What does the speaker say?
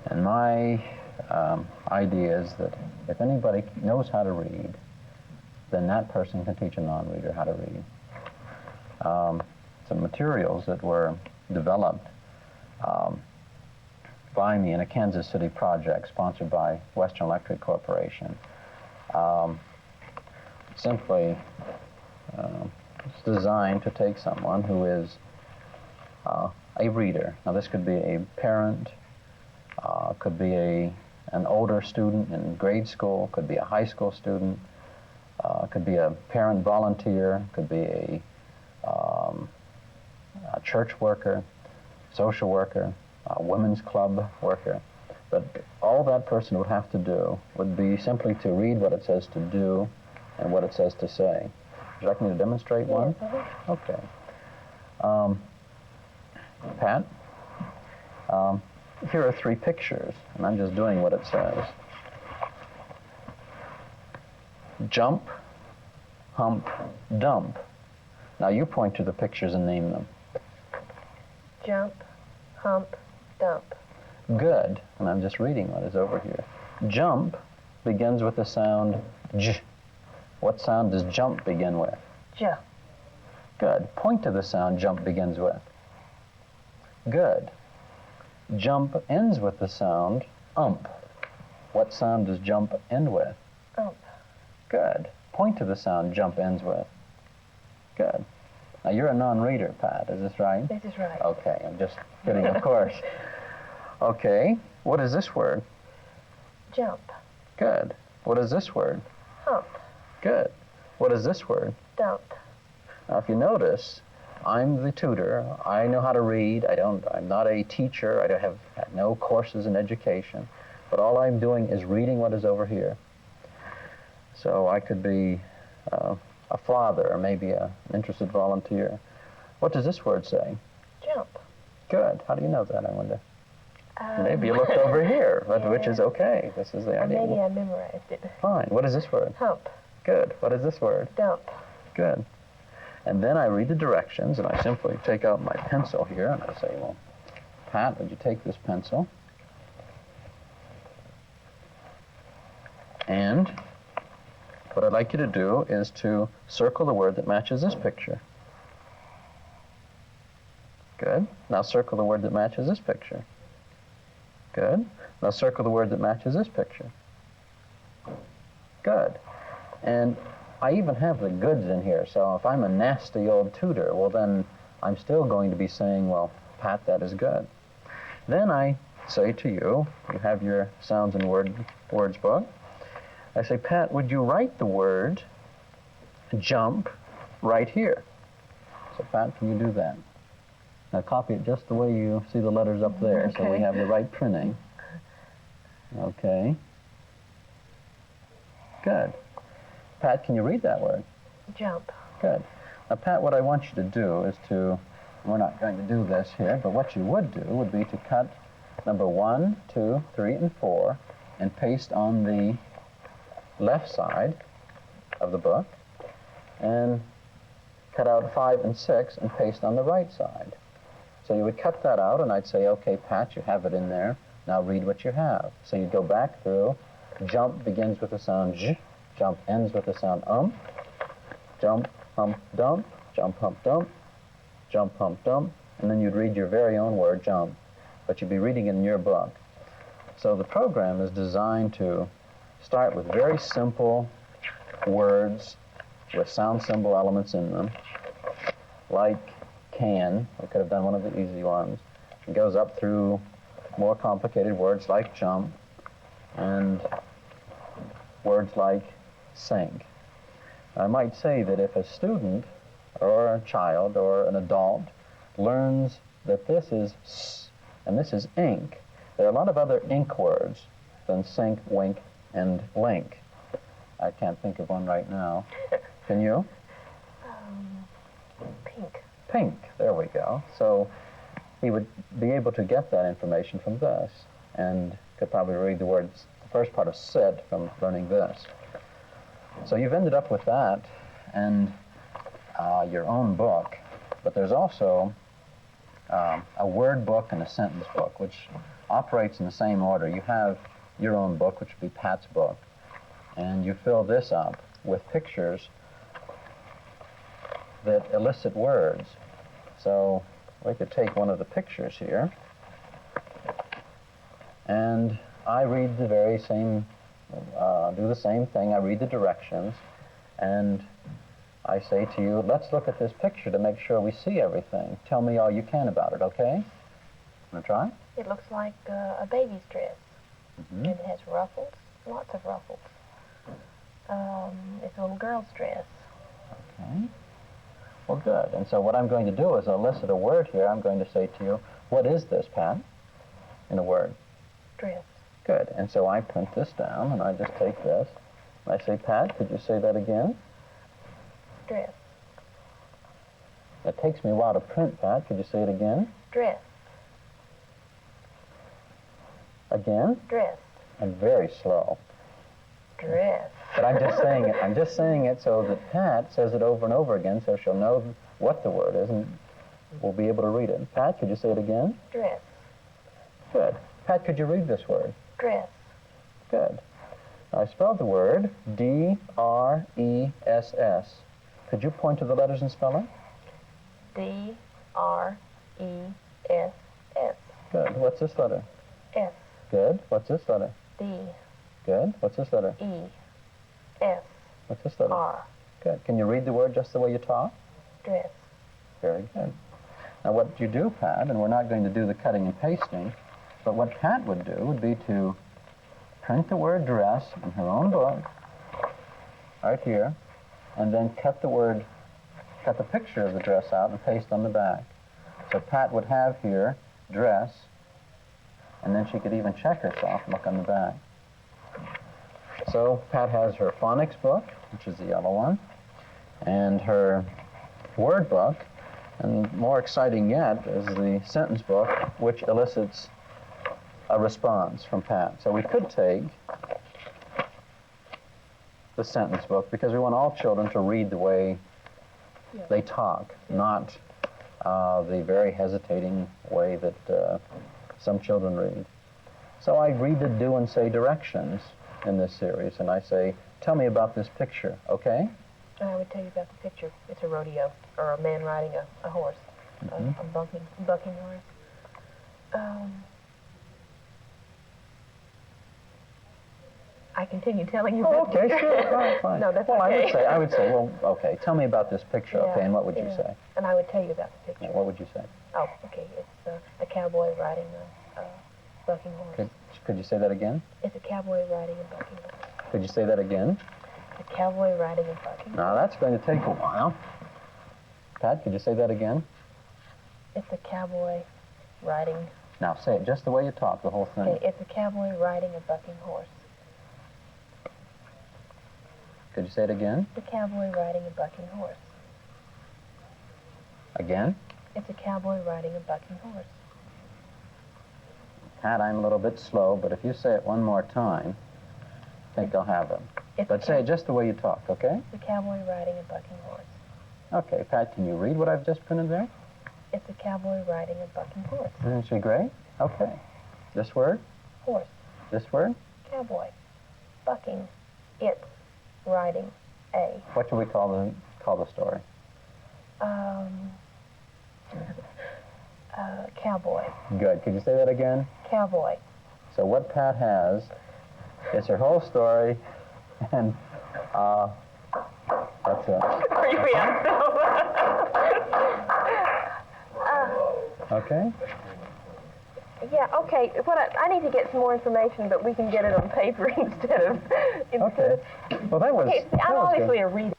And my idea is that if anybody knows how to read, then that person can teach a non-reader how to read. Some materials that were developed by me in a Kansas City project sponsored by Western Electric Corporation. Simply it's designed to take someone who is a reader. Now this could be a parent, could be an older student in grade school, could be a high school student, could be a parent volunteer, could be a church worker, social worker, a women's club worker. But all that person would have to do would be simply to read what it says to do and what it says to say. Would you like me to demonstrate one? Okay. Pat, here are 3 pictures, and I'm just doing what it says. Jump, hump, dump. Now you point to the pictures and name them. Jump, hump, dump. Good, and I'm just reading what is over here. Jump begins with the sound J. What sound does jump begin with? J. Good. Point to the sound jump begins with. Good. Jump ends with the sound ump. What sound does jump end with? Ump. Good. Point to the sound jump ends with. Good. Now you're a non-reader, Pat, is this right? This is right. Okay, I'm just kidding, of course. Okay, what is this word? Jump. Good. What is this word? Hump. Good. What is this word? Dump. Now if you notice, I'm the tutor. I know how to read. I'm not a teacher. I have no courses in education. But all I'm doing is reading what is over here. So I could be a father or maybe an interested volunteer. What does this word say? Jump. Good. How do you know that, I wonder? Maybe you looked over here, but which is okay. This is the idea. Maybe I memorized it. Fine. What is this word? Hump. Good. What is this word? Dump. Good. And then I read the directions, and I simply take out my pencil here, and I say, well, Pat, would you take this pencil? And what I'd like you to do is to circle the word that matches this picture. Good. Now circle the word that matches this picture. Good. Now circle the word that matches this picture. Good. And I even have the goods in here, so if I'm a nasty old tutor, well then I'm still going to be saying, well, Pat, that is good. Then I say to you, you have your sounds and words book. I say, Pat, would you write the word jump right here? So Pat, can you do that? Now copy it just the way you see the letters up there, so we have the right printing. Okay. Good. Pat, can you read that word? Jump. Good. Now, Pat, what I want you to do is we're not going to do this here, but what you would do would be to cut number 1, 2, 3, and 4 and paste on the left side of the book, and cut out 5 and 6 and paste on the right side. So you would cut that out, and I'd say, okay, Pat, you have it in there. Now read what you have. So you'd go back through. Jump begins with the sound j. Jump ends with the sound jump, hump, dump, jump, hump, dump, jump, hump, dump, and then you'd read your very own word, jump, but you'd be reading it in your book. So the program is designed to start with very simple words with sound symbol elements in them, like can. We could have done one of the easy ones. It goes up through more complicated words like jump and words like sink. I might say that if a student or a child or an adult learns that this is s and this is ink, there are a lot of other ink words than sink, wink, and link. I can't think of one right now. Can you? Pink. Pink. There we go. So he would be able to get that information from this and could probably read the words, the first part of sit, from learning this. So you've ended up with that and your own book, but there's also a word book and a sentence book, which operates in the same order. You have your own book, which would be Pat's book, and you fill this up with pictures that elicit words. So we could take one of the pictures here, and I read the very same, do the same thing. I read the directions, and I say to you, let's look at this picture to make sure we see everything. Tell me all you can about it, okay? Want to try? It looks like a baby's dress. Mm-hmm. And it has ruffles, lots of ruffles. It's a little girl's dress. Okay. Well, good. And so what I'm going to do is elicit a word here. I'm going to say to you, what is this, Pat? In a word. Dress. Good. And so I print this down, and I just take this. And I say, Pat, could you say that again? Dress. It takes me a while to print, Pat. Could you say it again? Dress. Again? Dress. I'm very slow. Dress. But I'm just saying it. I'm just saying it so that Pat says it over and over again, so she'll know what the word is and we'll be able to read it. Pat, could you say it again? Dress. Good. Pat, could you read this word? Dress. Good. I spelled the word D-R-E-S-S. Could you point to the letters and spell it? D-R-E-S-S. Good. What's this letter? S. Good. What's this letter? D. Good. What's this letter? E. S. What's this letter? R. Good. Can you read the word just the way you talk? Dress. Very good. Now what you do, Pat, and we're not going to do the cutting and pasting, but what Pat would do would be to print the word dress in her own book, right here, and then cut the picture of the dress out and paste on the back. So Pat would have here dress, and then she could even check herself and look on the back. So Pat has her phonics book, which is the yellow one, and her word book, and more exciting yet is the sentence book, which elicits a response from Pat. So we could take the sentence book because we want all children to read the way they talk, not the very hesitating way that some children read. So I read the do and say directions in this series, and I say, tell me about this picture, okay? I would tell you about the picture. It's a rodeo, or a man riding a horse, Mm-hmm. a bucking horse. I continue telling you about the Okay, picture. sure, fine. No, that's well, okay. I would say, well, okay, tell me about this picture, okay, and what would you say? And I would tell you about the picture. What would you say? Oh, okay. It's a cowboy riding a bucking horse. Could you say that again? It's a cowboy riding a bucking horse. Could you say that again? A cowboy riding a bucking horse. Now, that's going to take a while. Pat, could you say that again? It's a cowboy riding... Now, say it just the way you talk, the whole thing. Okay, it's a cowboy riding a bucking horse. Could you say it again? It's a cowboy riding a bucking horse. Again? It's a cowboy riding a bucking horse. Pat, I'm a little bit slow, but if you say it one more time, I think I'll have it. But say it just the way you talk, okay? It's a cowboy riding a bucking horse. Okay, Pat, can you read what I've just printed there? It's a cowboy riding a bucking horse. Isn't she great? Okay. This word? Horse. This word? Cowboy. Bucking. It's riding a... What should we call the story? Cowboy. Good. Could you say that again? Cowboy. So what Pat has is her whole story, and that's it. Okay? Yeah, okay. What I need to get some more information, but we can get it on paper instead of... Okay. Well, that was... Okay, I'm obviously a reader.